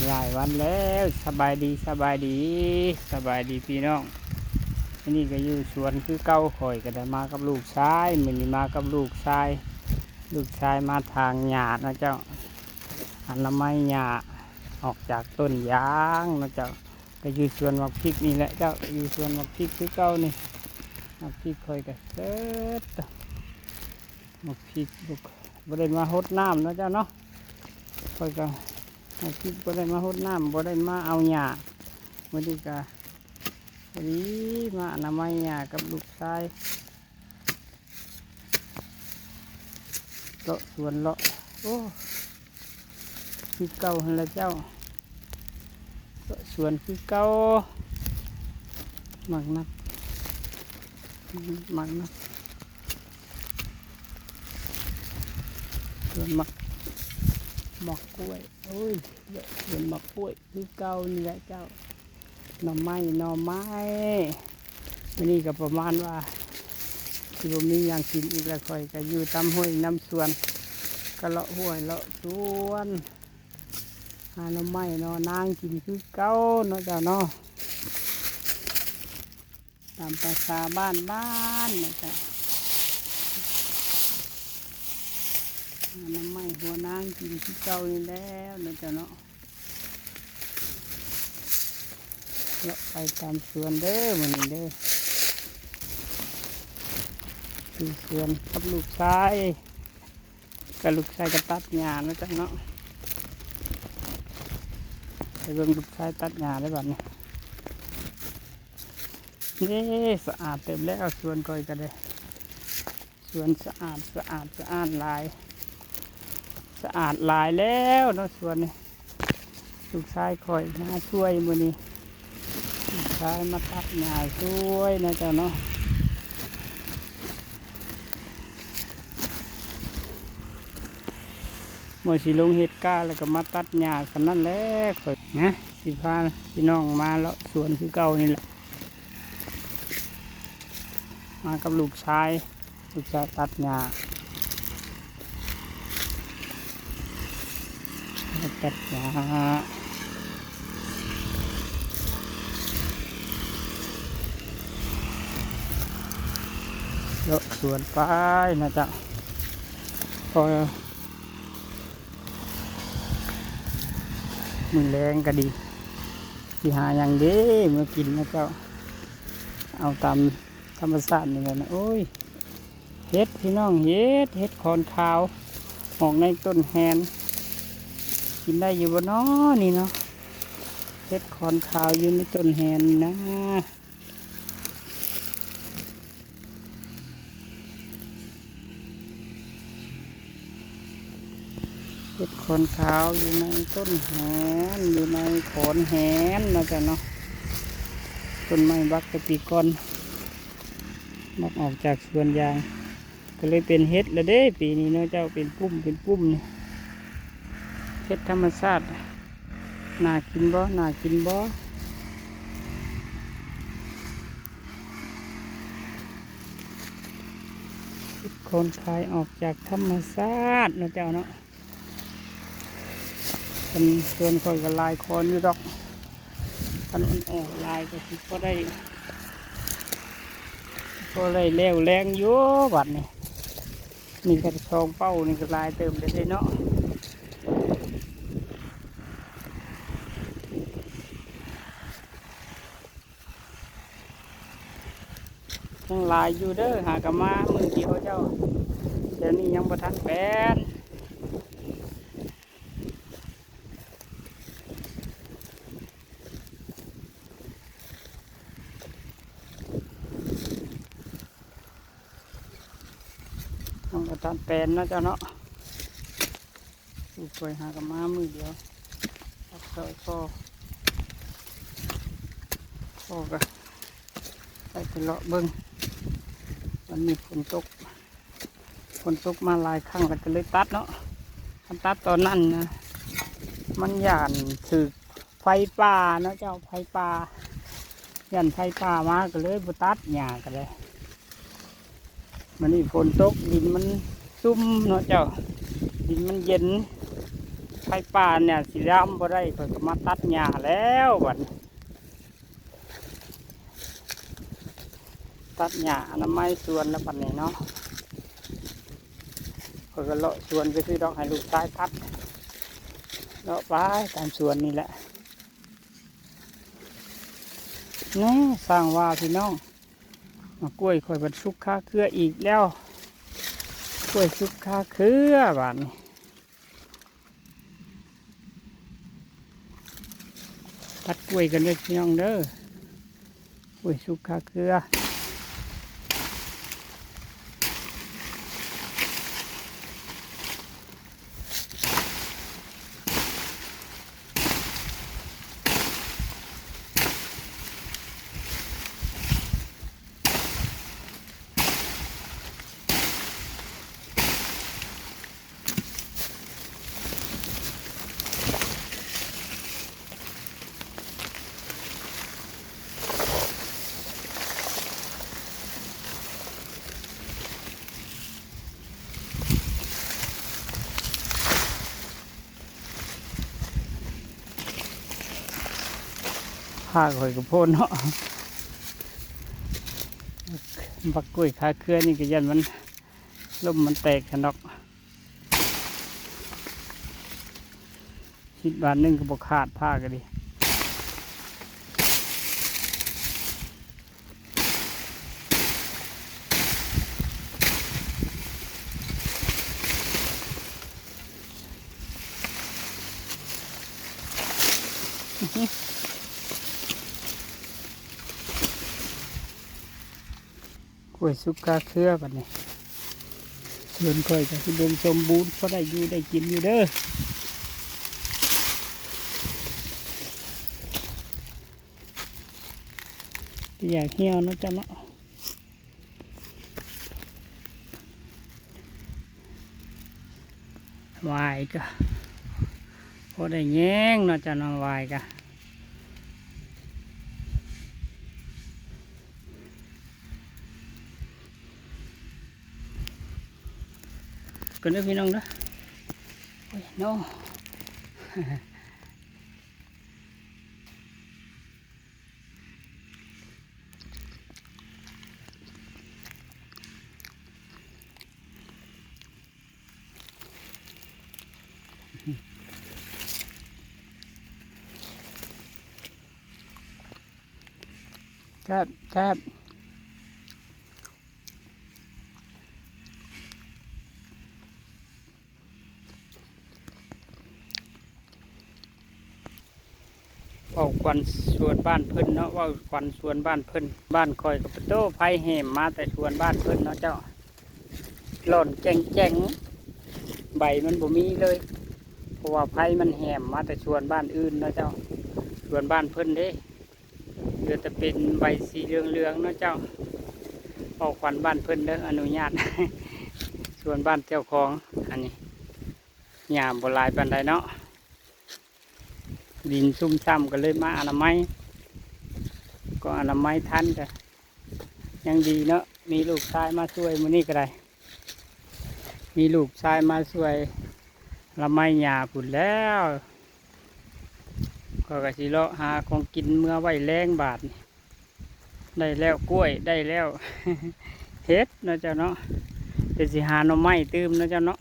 หลายวันแล้วสบายดีสบายดีสบายดีพี่น้องอันนี้ก็อยู่สวนคือเก้าข่อยก็ได้มากับลูกชายมื้อนี้มากับลูกชายมาทางหญ้านะเจ้าอนามัยหญ้าออกจากต้นยางนะเจ้าก็อยู่สวนมักพริกนี่แหละเจ้าอยู่สวนมักพริกคือเก้านี่มักพริกข่อยก็เสร็จมักพริกบ่ได้มาหดน้ำนะเจ้าเนาะข่อยก็มักพริกบ่ได้มาหดน้ำบ่ได้มาเอาหญ้ามื้อนี้ก็วันนี้มาอนามัยหญ้ากับลูกชายเลาะสวนเลาะโอ้คือเก่าหั่นละเจ้าเลาะสวนคือเก่ามักนักสวนมักกล้วยโอ้ยสวนมักกล้วยคือเก่านี่แหละเจ้าหน่อไม้วันนี้ก็ประมาณว่าที่ผมมีอย่างกินอีกแล้วค่อยก็อยู่ตามห้วยน้ำสวนก็เลาะห้วยเลาะสวนหาหน่อไม้นางกินคือเก่าเนาะเจ้าเนาะตามภาษาบ้านนะจ๊ะหาหน่อไม้หัวนางกินคือเก่านี่แล้วเนาะเจ้าเนาะเลาะไปตามสวนเด้อมันเด้อคือสวนกับลูกชายก็ตัดหญ้านะจ๊ะเนาะไปเบิ่งลูกชายตัดหญ้าได้บ้านี้นี่สะอาดเต็มแล้วสวนก้อยก็ได้สวนสะอาดหลายสะอาดหลายแล้วเนาะสวนนี่ลูกชายคอยมาช่วยมื้อนี้ลูกชายมาตัดหญ้าช่วยนะจ๊ะเนาะเมื่อสิลงเฮ็ดก้าแล้วก็มาตัดหญ้ากันนั่นแหละข่อยนะสิพาพี่น้องมาเลาะสวนคือเก่านี่แหละมากับลูกชายตัดหญ้าเลาะสวนไปนะจ๊ะพอมือแรงก็ดีที่หาอย่างเด้เมื่อกินนะเจ้าเอาตามธรรมชาตินี่แหละนะโอ้ยเฮ็ดพี่น้องเฮ็ดคอนขาวออกในต้นแฮนกินได้อยู่บ่น้อนี่เนาะเฮ็ดคอนขาวอยู่ในต้นแฮนนะเห็ดขอนขาวอยู่ในต้นแหนอยู่ในขอนแหนนะจ๊ะเนาะต้นไม้บักกะปีกอนมักออกจากสวนยางก็เลยเป็นเห็ดละเด้ปีนี้เนาะเจ้าเป็นปุ้มนี่เห็ดธรรมชาติน่ากินบ่เห็ดโคนคายออกจากธรรมชาตินะเจ้าเนาะเป็นส่วนคอยกับลายคอนอยู่ดอกคันอ่อนลายก็คือพอได้เลี้ยวแรงอยู่บัดนี่ก็ชองเป้านี่ก็ลายเติมได้เนาะยังลายอยู่เด้อหากะมามือเดียวเจ้าเดี๋ยวนี้ยังบ่ทันแปนต้องกระตันแปลนนะเจ้าเนาะสวยหากมามือเดียวตัดซอยคอก็ไปเลาะเบิ้งมันมีฝนตกมาหลายครั้งก็เลยตัดเนาะตัดตอนนั้นนะมันหย่านถือไฟป่าเนาะเจ้าไฟป่าหย่านไฟป่ามาก็เลยบ่ตัดหญ้าก็เลยมันนี่ฝนตกดินมันซุ่มเนาะเจ้าดินมันเย็น ไฟป่าเนี่ยสิล้ำบ่ได้ข่อยก็มาตัดหญ้าแล้วบัดนี้ตัดหญ้าอนามัยสวนแล้วบัดนี้เนาะข่อยก็เลาะสวนไปซื้อดอกให้ลูกชายตัดเลาะไปตามสวนนี่แหละนี่สร้างว่าพี่น้องมากล้วยข่อยบัดสุกค่าเครืออีกแล้วกล้วยสุกค่าเครือบัดนี้ตัดกล้วยกันเลยพี่น้องเด้อกล้วยสุกค่าเครือผ้าข่อยกระโพนเนาะบักกล้วยค่าเครือนี่ก็ยันมันลมมันแตกกันดอก10 บาทนึงก็บ่ขาดผ้าก็ดีกล้วยสุกค่าเครือบัดนี้ส่วนข่อยก็สิเบิ่งสมบูรณ์พอได้อยู่ได้กินอยู่เด้ออยากเหี่ยวเนาะจ้ะเนาะวายก็พอได้แย้งเนาะจ้ะเนาะวายก็กันเด้อพี่น้องเด้อโอ้ยเนาะครับครับเอาควันสวนบ้านเพิ่นเนาะว่าควันสวนบ้านเพิ่นบ้านคอยกับโต้ไผ่แหมมาแต่สวนบ้านเพิ่นเนาะเจ้าหล่นแจ้งใบมันบ่มีเลยเพราะว่าไผ่มันแหมมาแต่สวนบ้านอื่นเนาะเจ้าสวนบ้านเพิ่นเด้เหลือแต่เป็นใบสีเหลืองๆเนาะเจ้าเอาควันบ้านเพิ่นเด้ออนุญาต สวนบ้านเจ้าของอันนี้หญ้าบ่หลายปานใดเนาะดินซุ่มซ่ำก็เลยมาอนามัยก็อนามัยทันกันยังดีเนาะมีลูกชายมาช่วยมื้อนี้ก็ได้มีลูกชายมาช่วยอนามัยหญ้าพุ่นแล้วก็กะสิเลาะหาของกินเมื่อไว้แรงบาทได้แล้วกล้วยได้แล้ว เฮ็ดเนาะเจ้าเนาะเดี๋ยวสิหาหน่อไม้ตื้มเนาะเจ้าเนาะ